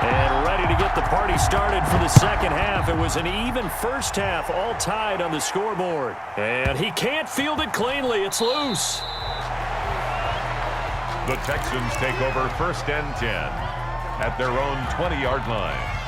And ready to get the party started for the second half. It was an even first half, all tied on the scoreboard. And he can't field it cleanly. It's loose. The Texans take over 1st and 10 at their own 20-yard line.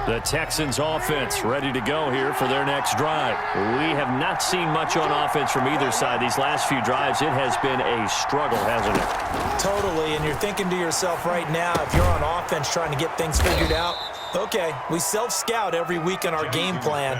The Texans offense ready to go here for their next drive. We have not seen much on offense from either side these last few drives. It has been a struggle, hasn't it? Totally, and you're thinking to yourself right now, if you're on offense trying to get things figured out, okay, we self-scout every week in our game plan.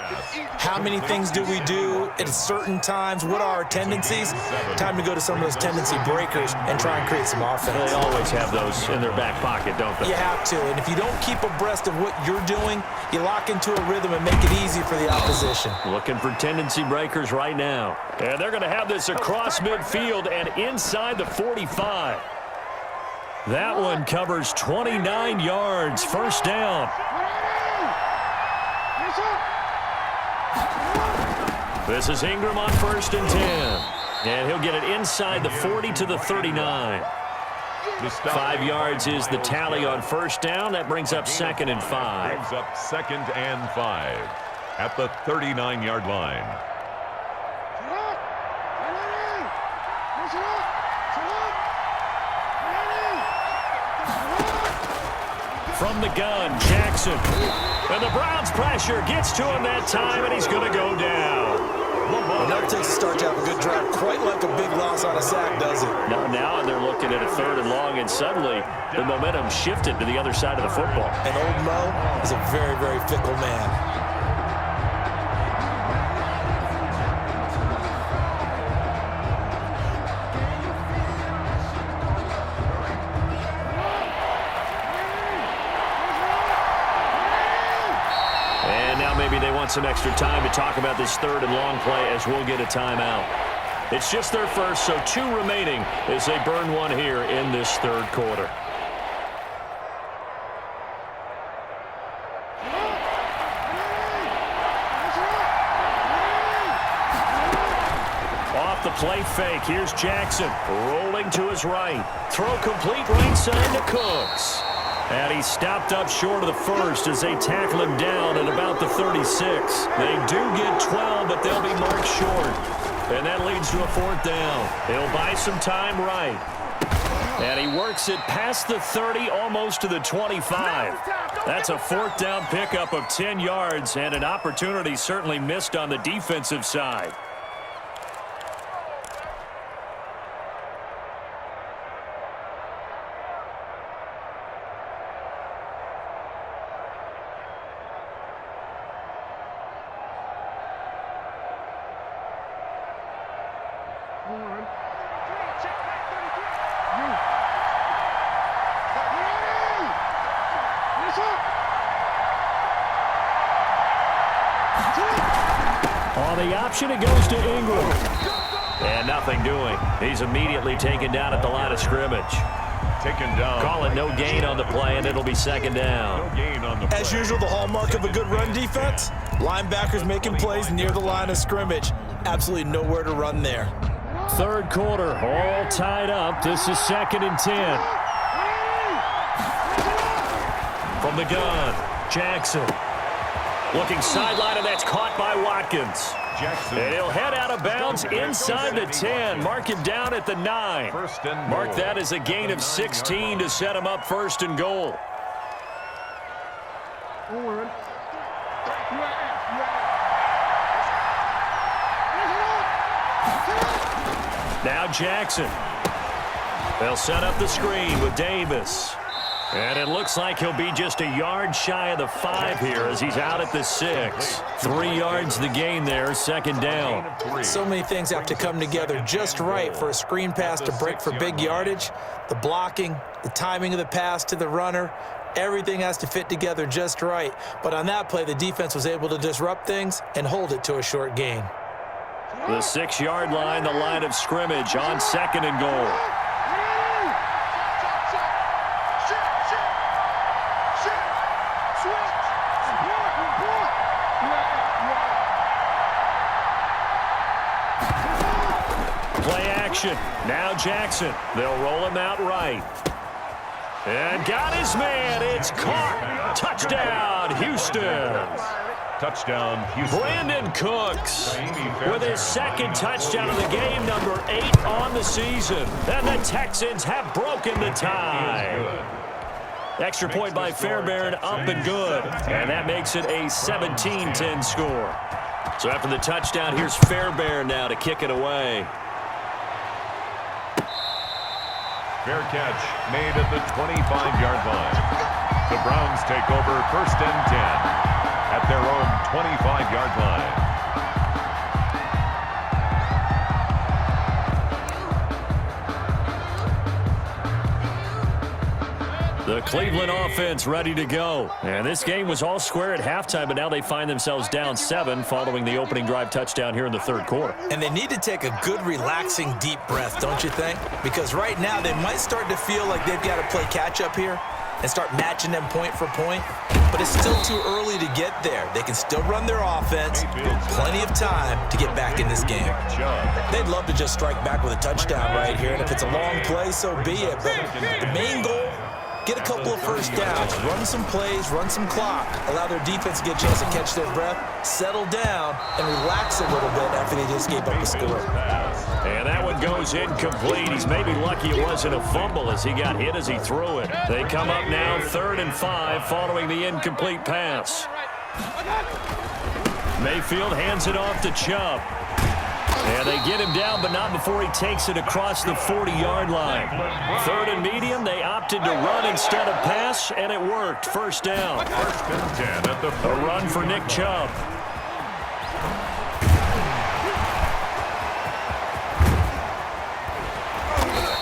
How many things do we do at certain times? What are our tendencies? Time to go to some of those tendency breakers and try and create some offense. They always have those in their back pocket, don't they? You have to, and if you don't keep abreast of what you're doing, you lock into a rhythm and make it easy for the opposition. Looking for tendency breakers right now. And they're going to have this across midfield and inside the 45. That one covers 29 yards. First down. This is Ingram on 1st and 10. And he'll get it inside the 40 to the 39. 5 yards is the tally on first down. That brings up 2nd and 5. Brings up 2nd and 5 at the 39-yard line. From the gun, Jackson. And the Browns pressure gets to him that time, and he's going to go down. It never takes a start to have a good drive, quite like a big loss on a sack, does it? Now they're looking at a 3rd and long, and suddenly the momentum shifted to the other side of the football. And old Mo is a very, very fickle man. Maybe they want some extra time to talk about this 3rd and long play as we'll get a timeout. It's just their first, so 2 remaining as they burn one here in this 3rd quarter. Off the play fake, here's Jackson rolling to his right. Throw complete right side to Cooks. And he stopped up short of the 1st as they tackle him down at about the 36. They do get 12, but they'll be marked short. And that leads to a 4th down. He'll buy some time right. And he works it past the 30, almost to the 25. That's a 4th down pickup of 10 yards, and an opportunity certainly missed on the defensive side. On the option, it goes to Ingram. And nothing doing. He's immediately taken down at the line of scrimmage. Taken down. Call it no gain on the play, and it'll be 2nd down. No gain on the play. As usual, the hallmark of a good run defense, linebackers making plays near the line of scrimmage. Absolutely nowhere to run there. 3rd quarter, all tied up. This is 2nd and 10. From the gun, Jackson. Looking sideline, and that's caught by Watkins. Jackson. And he'll head out of bounds inside the 10. Mark him down at the 9. Mark that as a gain of 16 to set him up 1st and goal. Now Jackson. They'll set up the screen with Davis. And it looks like he'll be just a yard shy of the 5 here as he's out at the 6. 3 yards the gain there, 2nd down. So many things have to come together just right for a screen pass to break for big yardage. The blocking, the timing of the pass to the runner, everything has to fit together just right. But on that play, the defense was able to disrupt things and hold it to a short gain. The 6-yard line, the line of scrimmage on 2nd and goal. Play action. Now Jackson. They'll roll him out right. And got his man. It's caught. Touchdown, Houston. Touchdown, Houston. Brandon Cooks with his second touchdown of the game, number 8 on the season. And the Texans have broken the tie. Extra point by Fairbairn, up and good. And that makes it a 17-10 score. So after the touchdown, here's Fairbairn now to kick it away. Fair catch made at the 25-yard line. The Browns take over 1st and 10 at their own 25-yard line. The Cleveland offense ready to go. And this game was all square at halftime, but now they find themselves down 7 following the opening drive touchdown here in the third quarter. And they need to take a good, relaxing, deep breath, don't you think? Because right now they might start to feel like they've got to play catch-up here and start matching them point for point. But it's still too early to get there. They can still run their offense. Plenty of time to get back in this game. They'd love to just strike back with a touchdown right here. And if it's a long play, so be it. But the main goal, get a couple of first downs, run some plays, run some clock, allow their defense to get a chance to catch their breath, settle down, and relax a little bit after they just gave up a score. And that one goes incomplete. He's maybe lucky it wasn't a fumble as he got hit as he threw it. They come up now 3rd and 5 following the incomplete pass. Mayfield hands it off to Chubb. And they get him down, but not before he takes it across the 40-yard line. 3rd and medium, they opted to run instead of pass, and it worked. First down. 1st and 10 at the A run for Nick Chubb.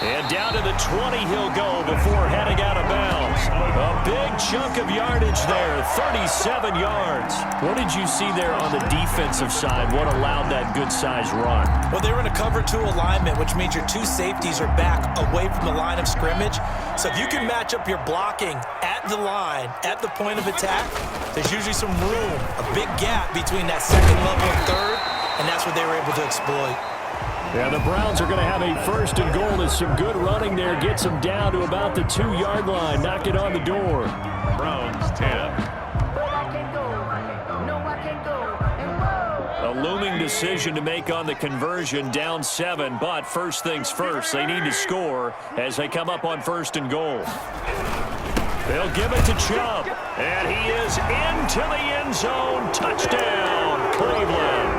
And down to the 20 he'll go before heading out of bounds. A big chunk of yardage there, 37 yards. What did you see there on the defensive side? What allowed that good-sized run? Well, they were in a cover 2 alignment, which means your 2 safeties are back away from the line of scrimmage. So if you can match up your blocking at the line, at the point of attack, there's usually some room, a big gap between that 2nd level and 3rd, and that's what they were able to exploit. Yeah, the Browns are going to have a 1st and goal as some good running there gets them down to about the 2-yard line. Knock it on the door. Browns 10. A looming decision to make on the conversion, down 7, but first things first, they need to score as they come up on 1st and goal. They'll give it to Chubb, and he is into the end zone. Touchdown, Cleveland.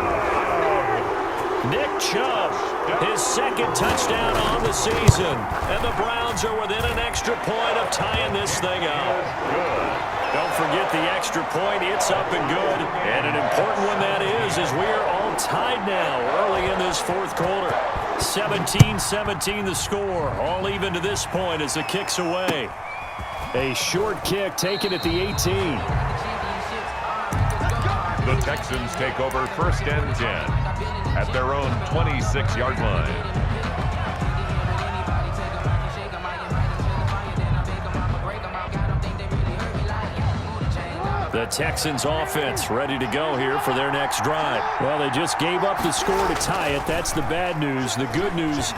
Nick Chubb, his 2nd touchdown on the season. And the Browns are within an extra point of tying this thing up. Don't forget the extra point. It's up and good. And an important one that is as we are all tied now early in this 4th quarter. 17-17 the score. All even to this point as the kick's away. A short kick taken at the 18. The Texans take over 1st and 10 at their own 26-yard line. The Texans offense ready to go here for their next drive. Well, they just gave up the score to tie it. That's the bad news. The good news,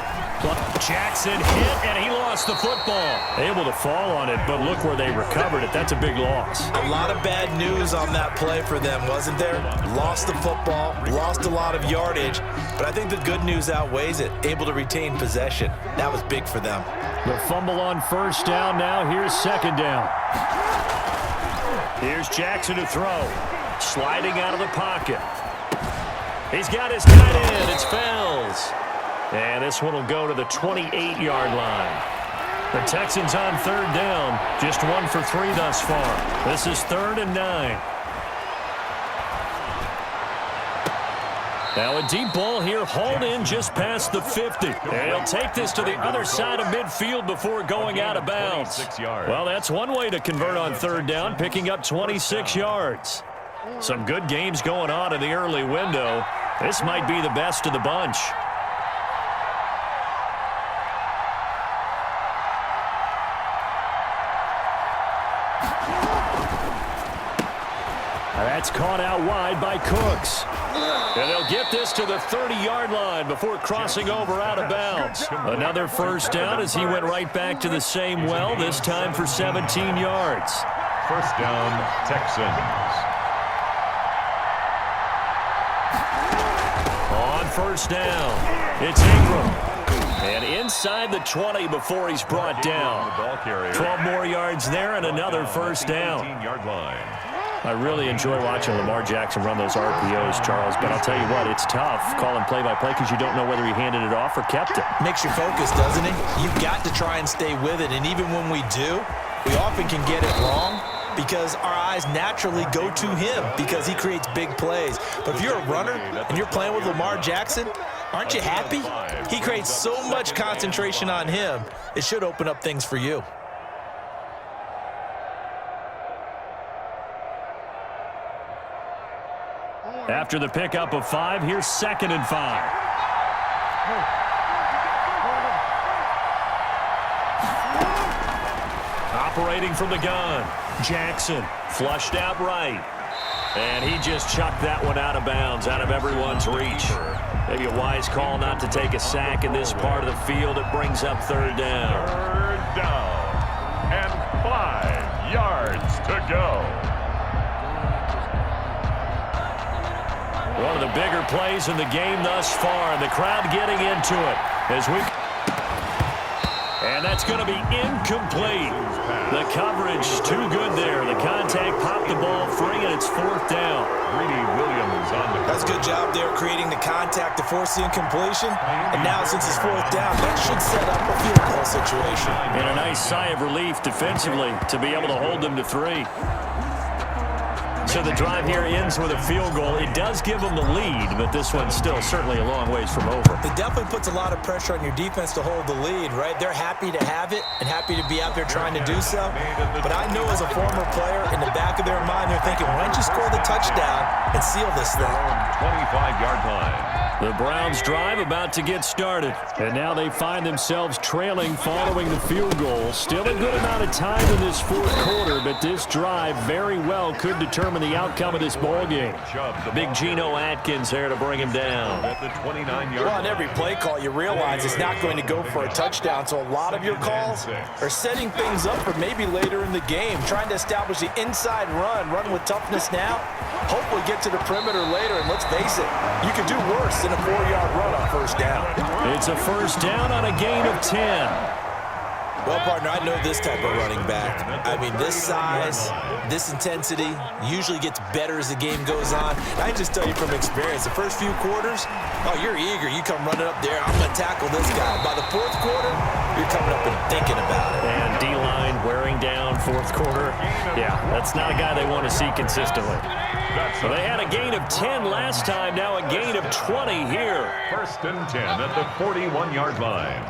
Jackson hit, and he lost the football. Able to fall on it, but look where they recovered it. That's a big loss. A lot of bad news on that play for them, wasn't there? Lost the football, lost a lot of yardage, but I think the good news outweighs it. Able to retain possession. That was big for them. The fumble on 1st down. Now here's 2nd down. Here's Jackson to throw. Sliding out of the pocket. He's got his tight end. It's Fells. And this one will go to the 28-yard line. The Texans on 3rd down. Just 1 for 3 thus far. This is 3rd and 9. Now a deep ball here, hauled in just past the 50. And he'll take this to the other side of midfield before going out of bounds. Well, that's one way to convert on 3rd down, picking up 26 yards. Some good games going on in the early window. This might be the best of the bunch. That's caught out wide by Cooks. And they'll get this to the 30-yard line before crossing over out of bounds. Another first down as he went right back to the same well, this time for 17 yards. First down, Texans. On first down, it's Ingram. And inside the 20 before he's brought down. 12 more yards there and another first down. I really enjoy watching Lamar Jackson run those RPOs, Charles, but I'll tell you what, it's tough calling play-by-play because you don't know whether he handed it off or kept it. Makes you focus, doesn't it? You've got to try and stay with it, and even when we do, we often can get it wrong because our eyes naturally go to him because he creates big plays. But if you're a runner and you're playing with Lamar Jackson, aren't you happy? He creates so much concentration on him, it should open up things for you. After the pickup of 5, here's 2nd and 5. Operating from the gun, Jackson flushed out right. And he just chucked that one out of bounds, out of everyone's reach. Maybe a wise call not to take a sack in this part of the field. It brings up 3rd down. 3rd down and 5 yards to go. One of the bigger plays in the game thus far, and the crowd getting into it and that's going to be incomplete. The coverage too good there. The contact popped the ball free, and it's 4th down. Greedy Williams on the That's a good job there creating the contact to force the incompletion. And now since it's 4th down, that should set up a field goal situation. And a nice sigh of relief defensively to be able to hold them to 3. So the drive here ends with a field goal. It does give them the lead, but this one's still certainly a long ways from over. It definitely puts a lot of pressure on your defense to hold the lead, right? They're happy to have it and happy to be out there trying to do so. But I know as a former player, in the back of their mind, they're thinking, why don't you score the touchdown and seal this thing? 25-yard line. The Browns drive about to get started. And now they find themselves trailing following the field goal. Still a good amount of time in this 4th quarter, but this drive very well could determine the outcome of this ball game. Big Geno Atkins there to bring him down. At the 29-yard Well, on every play call, you realize it's not going to go for a touchdown, so a lot of your calls are setting things up for maybe later in the game, trying to establish the inside run with toughness now, hopefully get to the perimeter later, and let's face it, you could do worse than a 4-yard run on 1st down. It's a 1st down on a gain of 10. Well, partner, I know this type of running back. I mean, this size, this intensity usually gets better as the game goes on. I can just tell you from experience, the first few quarters, oh, you're eager. You come running up there, I'm going to tackle this guy. By the 4th quarter, you're coming up and thinking about it. And D-line wearing down 4th quarter. Yeah, that's not a guy they want to see consistently. So they had a gain of 10 last time, now a gain of 20 here. 1st and 10 at the 41-yard line.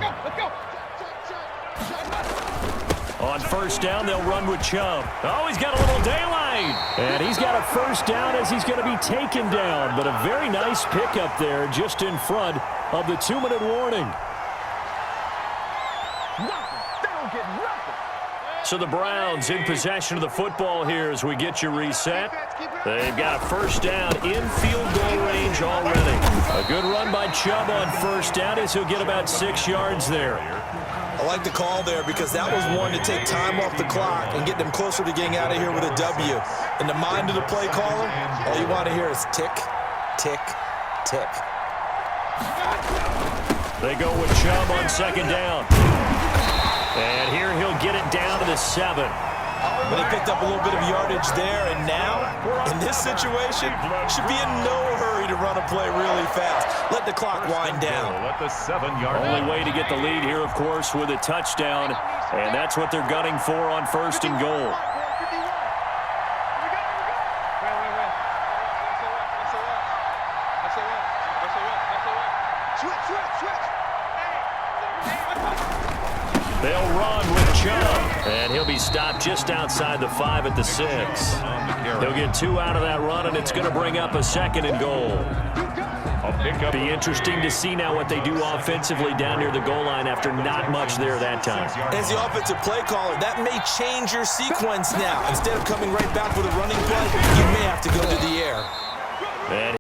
On 1st down, they'll run with Chubb. Oh, he's got a little daylight. And he's got a 1st down as he's going to be taken down. But a very nice pickup there just in front of the 2-minute warning. So the Browns in possession of the football here as we get you reset. They've got a 1st down in field goal range already. A good run by Chubb on 1st down as he'll get about 6 yards there. I like the call there because that was one to take time off the clock and get them closer to getting out of here with a W. In the mind of the play caller, all you want to hear is tick, tick, tick. They go with Chubb on 2nd down. And here he'll get it down to the 7. But he picked up a little bit of yardage there, and now, in this situation, should be in no hurry to run a play really fast. Let the clock wind down. At the 7-yard line. Only way to get the lead here, of course, with a touchdown, and that's what they're gunning for on 1st and goal. They'll run with Chubb, and he'll be stopped just outside the 5 at the 6. He'll get 2 out of that run, and it's going to bring up a 2nd and goal. A They'll pick up. Be interesting to see now what they do offensively down near the goal line after not much there that time. As the offensive play caller, that may change your sequence now. Instead of coming right back with a running play, you may have to go to the air.